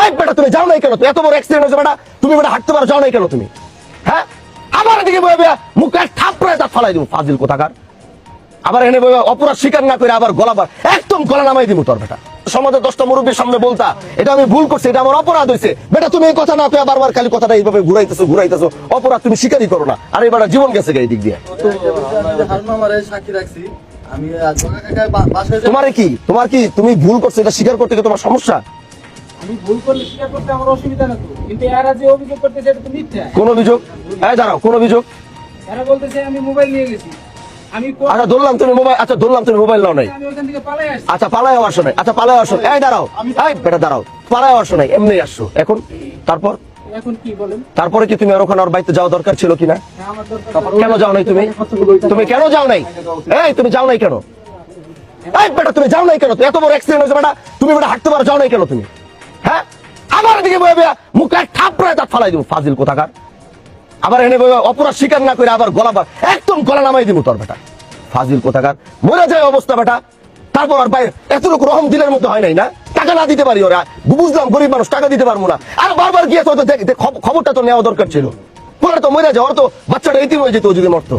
এই বেটা তুমি যাও নাই কেন? তো এত বড় অ্যাক্সিডেন্ট হয়েছে বেটা, তুমি বেটা হাঁটতে পারো, যাও নাই কেন তুমি? হ্যাঁ, আবার এদিকে বইবে মুখে থাপড়ায় দাঁত ফালাই দিব ফাজিল কোথাকার। আবার এনে বইবে অপরাধ স্বীকার না করে আবার গলাবার একদম গলা নামাই দিব তোর বেটা। সমাজে 10টা মুরব্বীর সামনে বলতা এটা আমি ভুল করছি, এটা আমার অপরাধ হয়েছে। বেটা তুমি এই কথা না পেয়ে বারবার খালি কথাটা এইভাবে ঘুরাইতেছো, অপরাধ তুমি স্বীকারই করো না। আর এই বেটা জীবন গেছে এই দিক দিয়ে। তোমার কি তুমি ভুল করছো এটা স্বীকার করতে তোমার সমস্যা? আমি ভুল করলে স্বীকার করতে আমার অসুবিধা না তো, কিন্তু এরা যে অভিযোগ করতেছে এটা তো মিথ্যা। কোন অভিযোগ? এই দাঁড়াও, কোন অভিযোগ? এরা বলতেছে আমি মোবাইল নিয়ে গেছি। আমি আচ্ছা ধরলাম তুমি মোবাইল নাও নাই। আমি ওখান থেকে পালাই আসছি। আচ্ছা পালায় আসো নাই। এই দাঁড়াও, এই বেটা দাঁড়াও, পালায় আসো নাই, এমনি আসছো এখন। তারপর এখন কি বলেন? তারপরে কি তুমি আর ওখানে ওর বাড়িতে যাওয়া দরকার ছিল কিনা? হ্যাঁ, আমার দরকার। কেন যাও নাই তুমি? তুমি কেন যাও নাই? এই তুমি যাও নাই কেন? এই বেটা তুমি যাও নাই কেন? তো এত বড় অ্যাক্সিডেন্ট হয়েছে বেটা, তুমি বেটা হাঁটতে পারো, যাও নাই কেন তুমি? হ্যাঁ, আবার এদিকে বইবে মুখে থাপড়ায় দাঁত ফালাই দিব ফাজিল কোথাকার। আবার এনে বইবে অপরাধ স্বীকার না করে আবার গলাবার একদম গলা নামাই দিব তোর বেটা ফাজিল কোথাকার। মরে যায় অবস্থা বেটা। তারপর আর বাইরে এতটুকু রহম দিলের মধ্যে হয় নাই না? টাকা না দিতে পারি ওরা, বুঝলাম গরিব মানুষ টাকা দিতে পারবো না। আর বারবার গিয়ে তো খবরটা তো নেওয়া দরকার ছিল। পরে তো মরে যায়, ওর তো বাচ্চাটা ইতিম হয়ে যেত যদি মরতো।